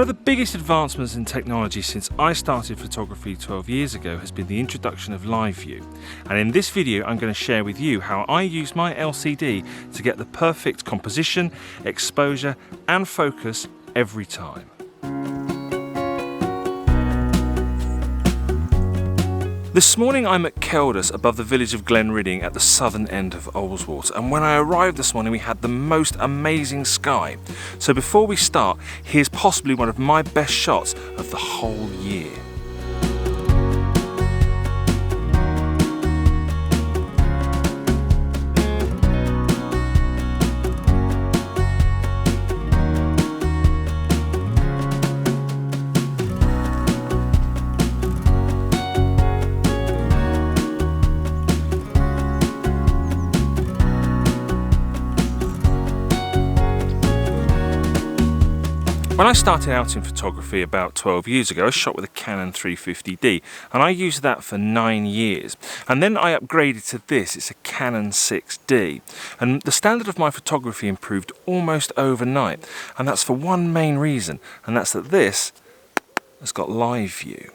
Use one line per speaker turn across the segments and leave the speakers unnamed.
of the biggest advancements in technology since I started photography 12 years ago has been the introduction of live view. And in this video I'm going to share with you how I use my LCD to get the perfect composition, exposure and focus every time. This morning I'm at Keldas above the village of Glenridding at the southern end of Ullswater, and when I arrived this morning we had the most amazing sky. So before we start, here's possibly one of my best shots of the whole year. When I started out in photography about 12 years ago, I shot with a Canon 350D and I used that for 9 years. And then I upgraded to this, it's a Canon 6D. And the standard of my photography improved almost overnight. And that's for one main reason, and that's that this has got live view.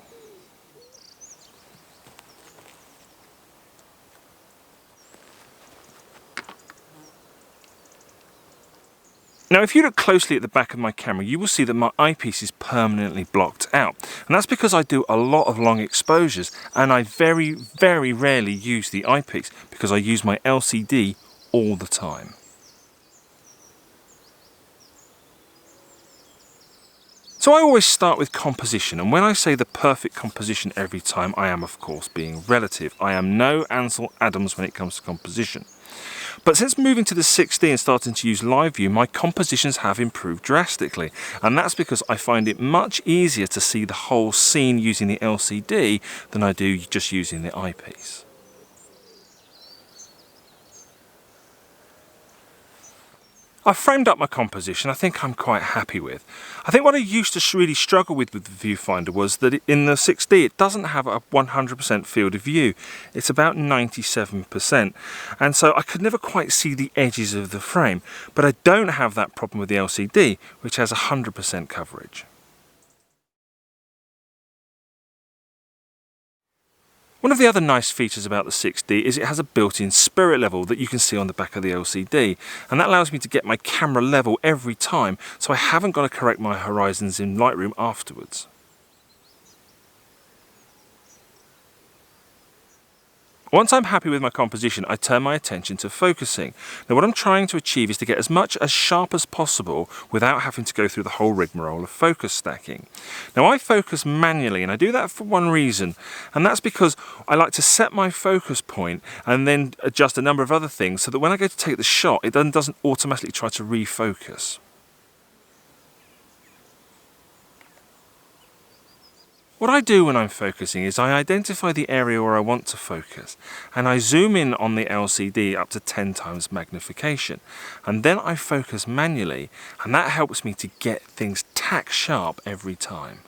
Now if you look closely at the back of my camera, you will see that my eyepiece is permanently blocked out. And that's because I do a lot of long exposures and I very rarely use the eyepiece because I use my LCD all the time. So I always start with composition, and when I say the perfect composition every time, I am of course being relative. I am no Ansel Adams when it comes to composition. But since moving to the 6D and starting to use live view, my compositions have improved drastically. And that's because I find it much easier to see the whole scene using the LCD than I do just using the eyepiece. I've framed up my composition. I think I'm quite happy with. I think what I used to really struggle with the viewfinder was that in the 6D it doesn't have a 100% field of view. It's about 97%, and so I could never quite see the edges of the frame. But I don't have that problem with the LCD, which has 100% coverage. One of the other nice features about the 6D is it has a built-in spirit level that you can see on the back of the LCD, and that allows me to get my camera level every time, so I haven't got to correct my horizons in Lightroom afterwards. Once I'm happy with my composition, I turn my attention to focusing. Now what I'm trying to achieve is to get as much as sharp as possible without having to go through the whole rigmarole of focus stacking. Now I focus manually, and I do that for one reason, and that's because I like to set my focus point and then adjust a number of other things so that when I go to take the shot, it then doesn't automatically try to refocus. What I do when I'm focusing is I identify the area where I want to focus and I zoom in on the LCD up to 10 times magnification, and then I focus manually, and that helps me to get things tack sharp every time.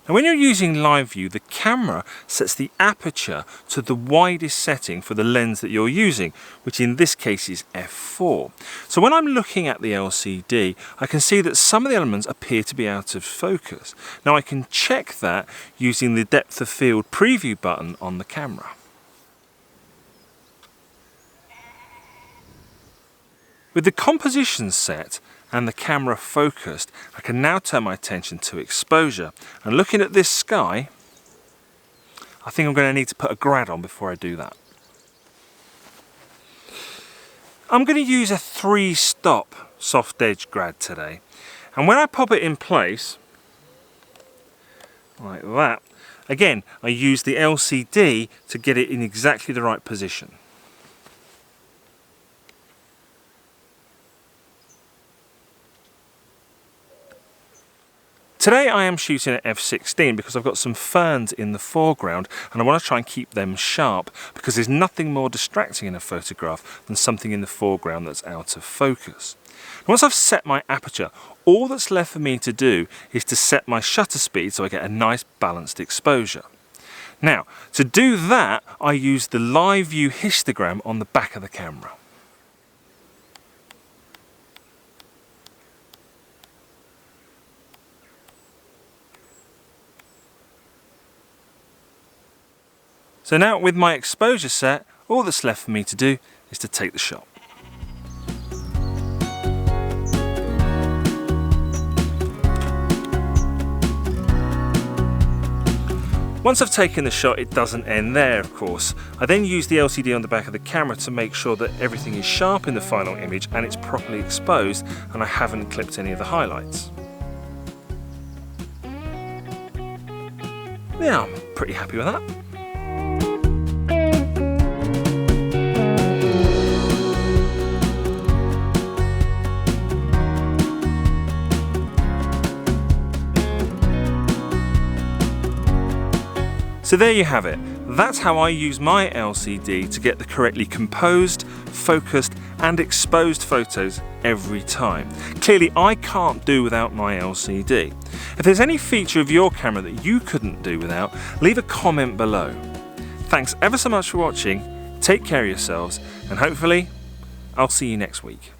And when you're using live view, the camera sets the aperture to the widest setting for the lens that you're using, which in this case is f4. So when I'm looking at the LCD, I can see that some of the elements appear to be out of focus. Now I can check that using the depth of field preview button on the camera. With the composition set and the camera focused, I can now turn my attention to exposure. And looking at this sky, I think I'm going to need to put a grad on before I do that. I'm going to use a 3-stop soft edge grad today. And when I pop it in place, like that, again, I use the LCD to get it in exactly the right position. Today I am shooting at f16 because I've got some ferns in the foreground and I want to try and keep them sharp, because there's nothing more distracting in a photograph than something in the foreground that's out of focus. Once I've set my aperture, all that's left for me to do is to set my shutter speed so I get a nice balanced exposure. Now, to do that, I use the live view histogram on the back of the camera. So now with my exposure set, all that's left for me to do is to take the shot. Once I've taken the shot, it doesn't end there, of course. I then use the LCD on the back of the camera to make sure that everything is sharp in the final image and it's properly exposed and I haven't clipped any of the highlights. Yeah, I'm pretty happy with that. So there you have it. That's how I use my LCD to get the correctly composed, focused and exposed photos every time. Clearly I can't do without my LCD. If there's any feature of your camera that you couldn't do without, leave a comment below. Thanks ever so much for watching, take care of yourselves and hopefully I'll see you next week.